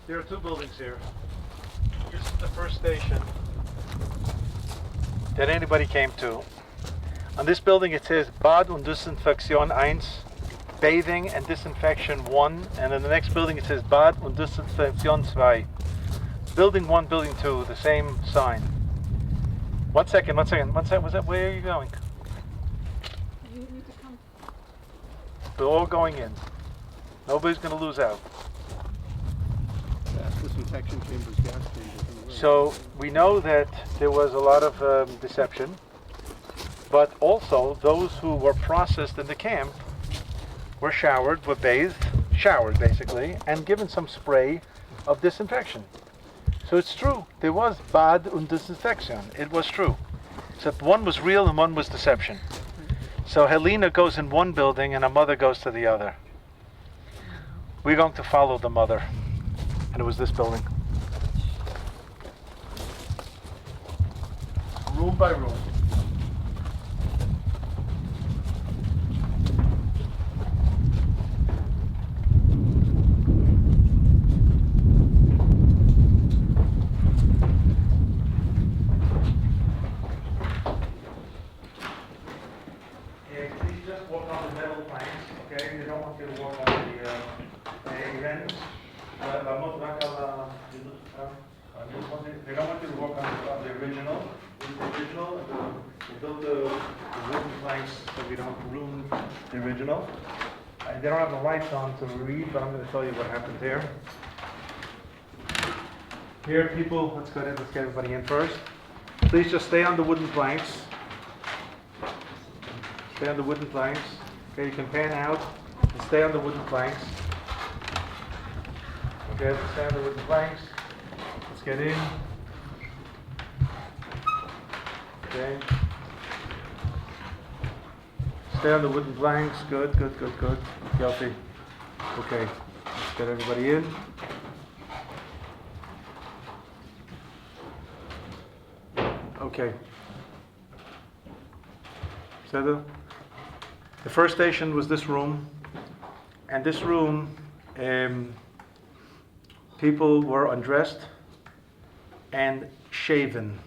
There are two buildings here. This is the first station that anybody came to. On this building it says Bad und Desinfektion 1, bathing and disinfection 1, and in the next building it says Bad und Desinfektion 2. Building 1, building 2, the same sign. One second. Was that, where are you going? You need to come. We're all going in. Nobody's going to lose out. Gas disinfection chambers, gas chambers. So we know that there was a lot of deception, but also those who were processed in the camp were showered basically, and given some spray of disinfection. So it's true, there was Bad und Desinfektion. It was true. Except one was real and one was deception. So Helena goes in one building and her mother goes to the other. We're going to follow the mother. And it was this building. Room by room. Please just walk on the metal planks, okay? They don't want you to walk on the ends. They don't want you to walk on the original. This is the original. We built the wooden planks so we don't ruin the original. They don't have the lights on to read, but I'm going to tell you what happened here. Here, people, let's get everybody in first. Please just stay on the wooden planks. Stay on the wooden planks. Okay, you can pan out and stay on the wooden planks. Okay, let's stay on the wooden planks. Let's get in. Okay. Stay on the wooden planks. Good. Healthy. Okay. Let's get everybody in. Okay. Settle. The first station was this room, and this room, people were undressed and shaven.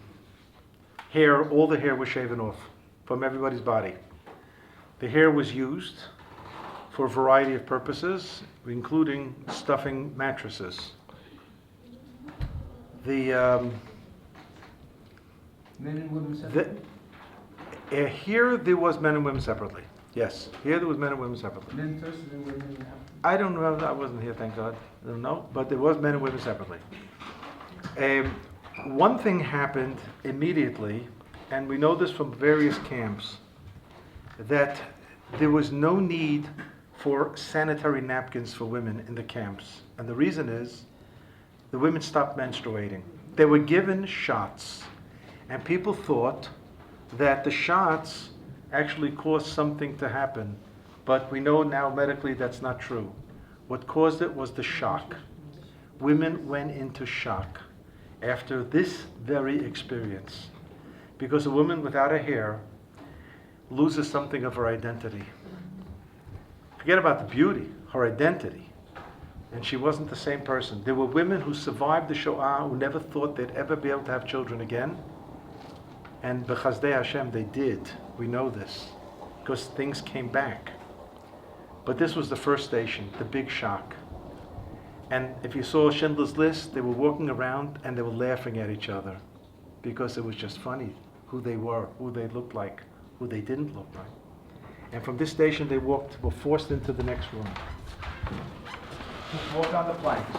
Hair, all the hair was shaven off from everybody's body. The hair was used for a variety of purposes, including stuffing mattresses. The Men and women separately? here there was men and women separately. Yes, here there was men and women separately. Men first and then women after? I don't know. I wasn't here, thank God. I don't know, but there was men and women separately. One thing happened immediately, and we know this from various camps, that there was no need for sanitary napkins for women in the camps. And the reason is, the women stopped menstruating. They were given shots, and people thought that the shots actually caused something to happen. But we know now medically that's not true. What caused it was the shock. Women went into shock after this very experience, because a woman without a hair loses something of her identity. Forget about the beauty, her identity. And she wasn't the same person. There were women who survived the Shoah who never thought they'd ever be able to have children again. And b'chazdei Hashem, they did. We know this, because things came back. But this was the first station, the big shock. And if you saw Schindler's List, they were walking around and they were laughing at each other, because it was just funny who they were, who they looked like, who they didn't look like. And from this station they were forced into the next room. Just walk on the planks.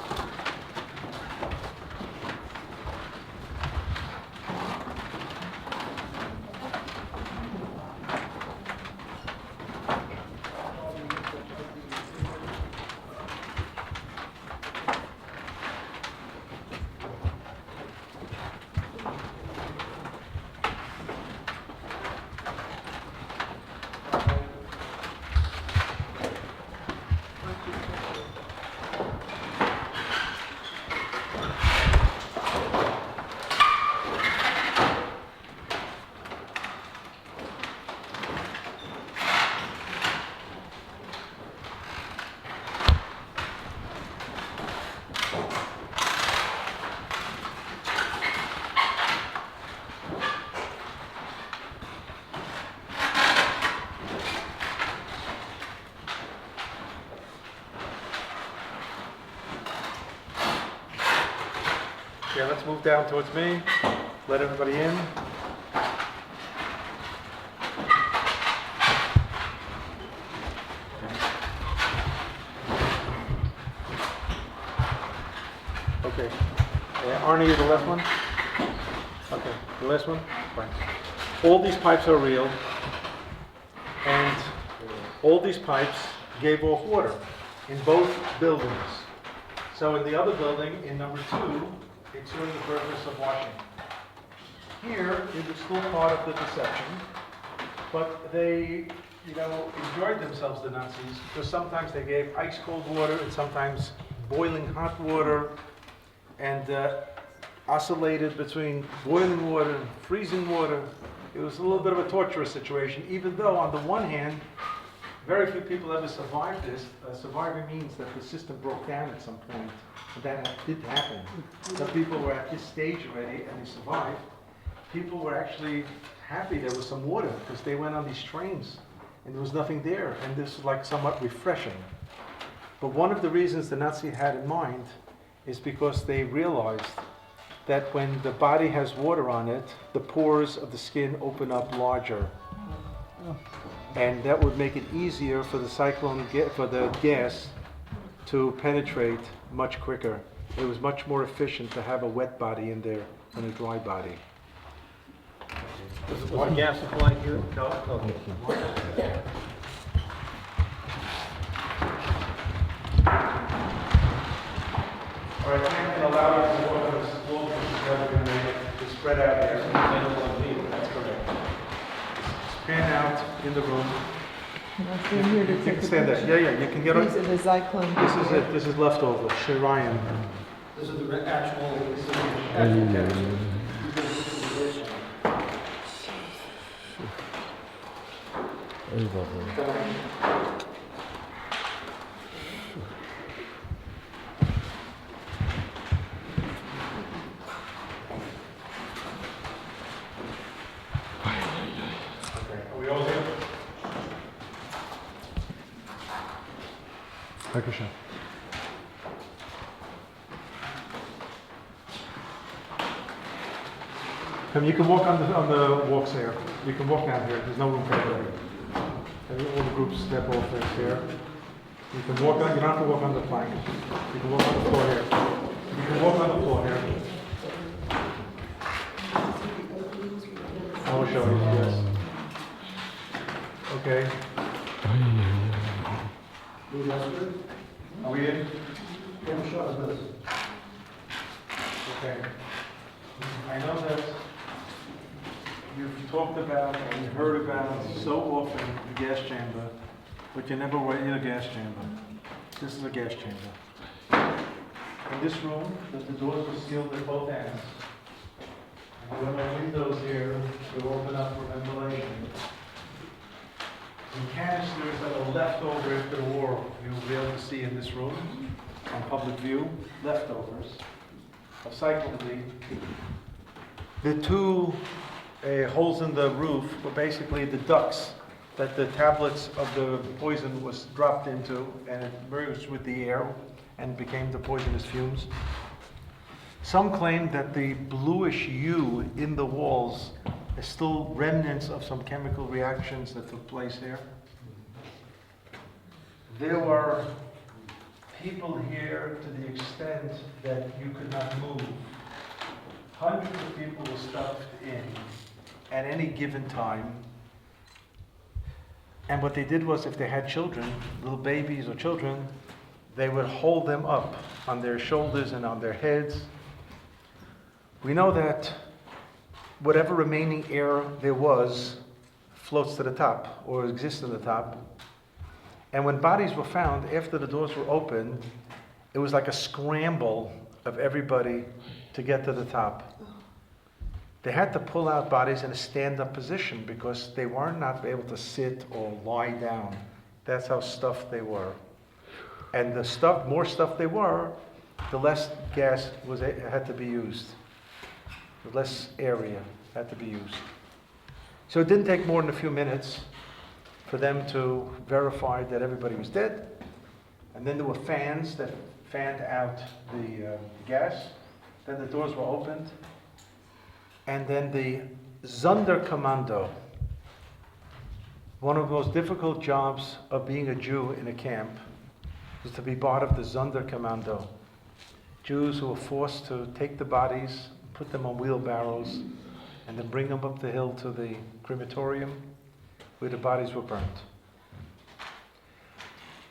Okay, let's move down towards me. Let everybody in. Okay. Arnie, you the last one? Okay, the last one? Fine. All these pipes are real, and all these pipes gave off water in both buildings. So in the other building, in number 2, it served the purpose of washing. Here, it was still part of the deception, but they, enjoyed themselves, the Nazis, because sometimes they gave ice cold water and sometimes boiling hot water, and oscillated between boiling water and freezing water. It was a little bit of a torturous situation, even though on the one hand, very few people ever survived this. Surviving means that the system broke down at some point, and that did happen. Some people were at this stage already and they survived. People were actually happy there was some water because they went on these trains and there was nothing there, and this was like somewhat refreshing. But one of the reasons the Nazi had in mind is because they realized that when the body has water on it, the pores of the skin open up larger. And that would make it easier for the for the gas to penetrate much quicker. It was much more efficient to have a wet body in there than a dry body. Was one gas supply here? No? Okay. All right, I'm going to allow you to walk on this floor because it's never going to spread out here. That's correct. Pan out in the room. Here to You take can the stand there. picture. Yeah, you can get These on. are the Zyklon. This is it. This is leftover. Shirayim. This is the actual, this is the actual text. Because this is the original. Okay. Are we all here? Dankeschön. You can walk on the walks here. You can walk down here. There's no room for everybody. All the groups step off this here. You can walk on. You don't have to walk on the plank. You can walk on the floor here. You can walk on the floor here. I will show you. Yes. Okay. Are we in? Okay. I know that you've talked about and you've heard about so often the gas chamber, but you never were in a gas chamber. This is a gas chamber. In this room, the doors were sealed at both ends. And there are windows here to open up for ventilation. The canisters that are left over after the war, you'll be able to see in this room, on public view, leftovers of cyclone. The two holes in the roof were basically the ducts that the tablets of the poison was dropped into, and it merged with the air and became the poisonous fumes. Some claim that the bluish hue in the walls is still remnants of some chemical reactions that took place here. There were people here to the extent that you could not move. Hundreds of people were stuffed in at any given time. And what they did was, if they had children, little babies or children, they would hold them up on their shoulders and on their heads. We know that whatever remaining air there was floats to the top or exists in the top. And when bodies were found after the doors were opened, it was like a scramble of everybody to get to the top. They had to pull out bodies in a stand-up position because they were not able to sit or lie down. That's how stuffed they were. And the more stuffed they were, the less gas had to be used. The less area had to be used. So it didn't take more than a few minutes for them to verify that everybody was dead. And then there were fans that fanned out the gas Then the doors were opened, and then the Sonderkommando, one of the most difficult jobs of being a Jew in a camp, was to be part of the Sonderkommando. Jews who were forced to take the bodies, put them on wheelbarrows, and then bring them up the hill to the crematorium where the bodies were burnt.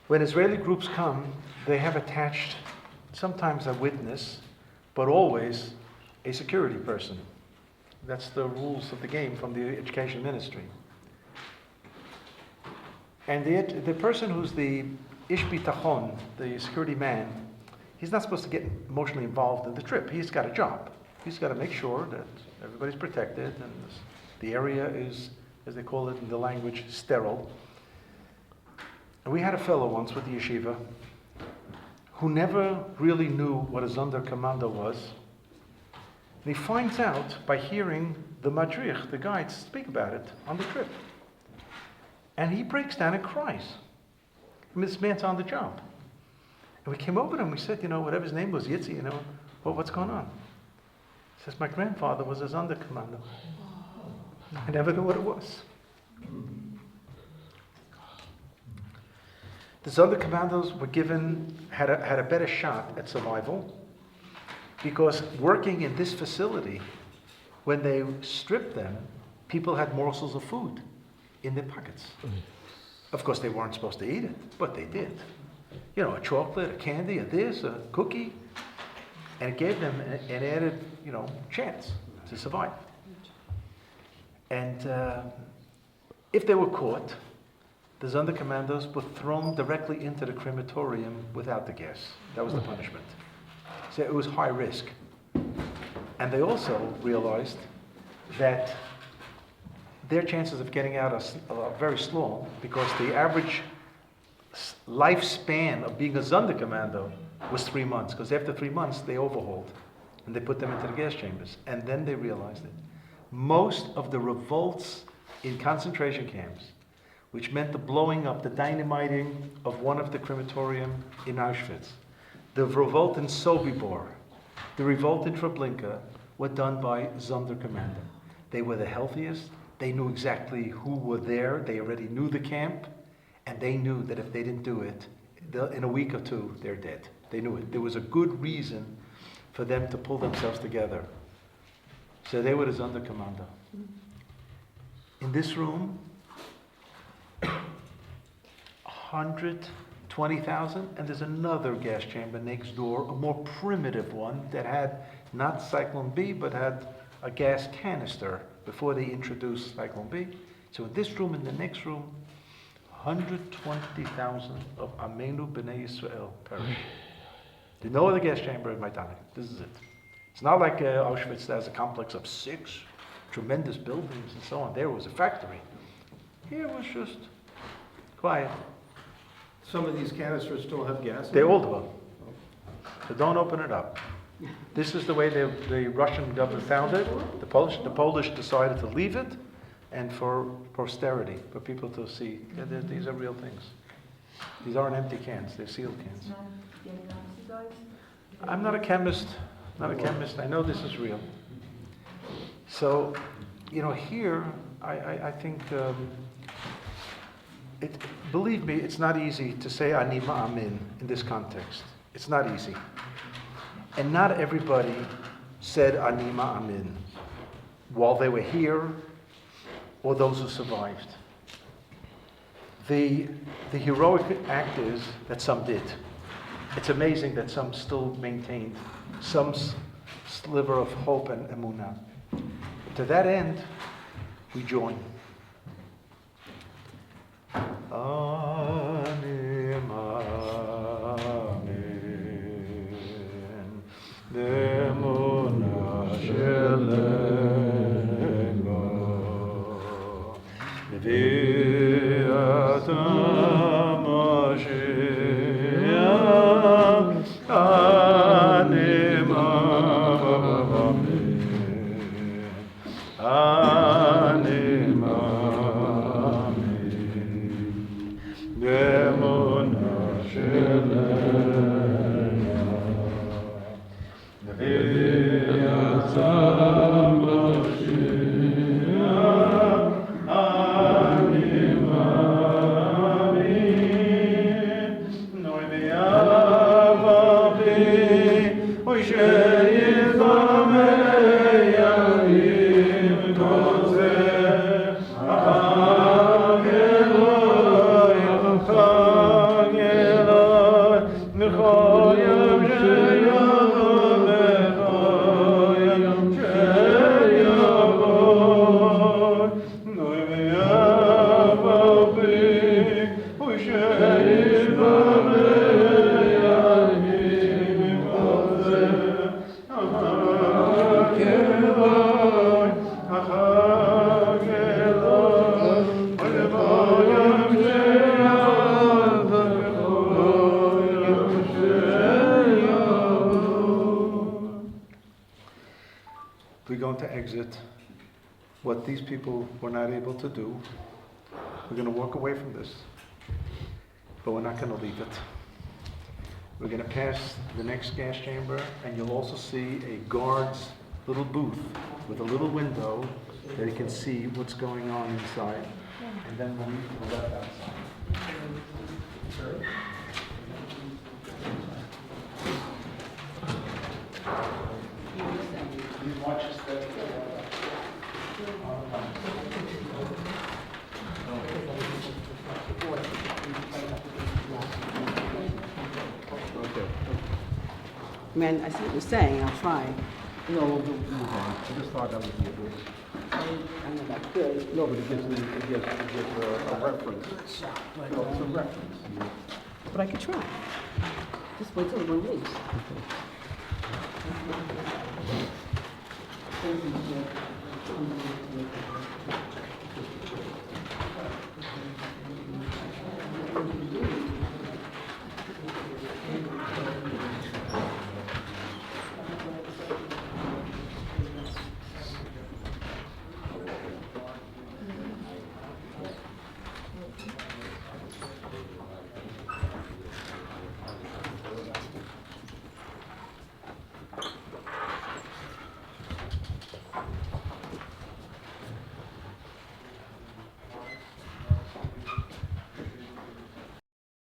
When Israeli groups come, they have attached sometimes a witness, but always a security person. That's the rules of the game from the education ministry. And the person who's the Ish Bitachon, the security man, he's not supposed to get emotionally involved in the trip. He's got a job. He's got to make sure that everybody's protected and the area is, as they call it in the language, sterile. And we had a fellow once with the yeshiva who never really knew what a Sonderkommando was. And he finds out by hearing the madrich, the guides, speak about it on the trip. And he breaks down and cries. I mean, this man's on the job. And we came over to him, we said, whatever his name was, Yitzi, what's going on? He says, my grandfather was a Sonderkommando. I never knew what it was. The Sonderkommandos were had a better shot at survival because working in this facility, when they stripped them, people had morsels of food in their pockets. Of course, they weren't supposed to eat it, but they did. A chocolate, a candy, a this, a cookie, and it gave them an added, chance to survive. And if they were caught, the Sonderkommandos were thrown directly into the crematorium without the gas. That was the punishment. So it was high risk. And they also realized that their chances of getting out are very small because the average lifespan of being a Sonderkommando was 3 months, because after 3 months they overhauled and they put them into the gas chambers. And then they realized it. Most of the revolts in concentration camps, which meant the blowing up, the dynamiting of one of the crematorium in Auschwitz, the revolt in Sobibor, the revolt in Treblinka, were done by Sonderkommando. They were the healthiest. They knew exactly who were there. They already knew the camp. And they knew that if they didn't do it, in a week or two, they're dead. They knew it. There was a good reason for them to pull themselves together. So they were the Sonderkommando. In this room, 120,000, and there's another gas chamber next door, a more primitive one that had not Cyclone B, but had a gas canister before they introduced Cyclone B. So in this room and the next room, 120,000 of Amenu B'nai Yisrael perished. There's no other gas chamber in Majdanek. This is it. It's not like Auschwitz that has a complex of 6 tremendous buildings and so on. There was a factory. Here it was just quiet. Some of these canisters still have gas in They them? all do. So don't open it up. This is the way the Russian government found it. The Polish decided to leave it, and for posterity, for people to see. These are real things. These aren't empty cans, they're sealed cans. I'm not a chemist. I know this is real. So, here, I think, believe me, it's not easy to say Ani Ma'amin in this context. It's not easy. And not everybody said Ani Ma'amin while they were here or those who survived. The heroic act is that some did. It's amazing that some still maintained some sliver of hope and emunah. To that end, we join. Ani Ma'amin B'emunah sheleno B'vi'at HaMashiach Ani Ma'amin Ani Ma'amin B'emunah sheleno We're going to exit what these people were not able to do. We're going to walk away from this, but we're not going to leave it. We're going to pass the next gas chamber, and you'll also see a guard's little booth with a little window that you can see what's going on inside. And then we'll leave to the left outside. These watches that Man, I see what you're saying, I'll try. No, we'll move on. I just thought that would be a good. I know that's good. No, but it gives a reference. No, it's a reference. But I could try. Just wait till one leaves. Thank you.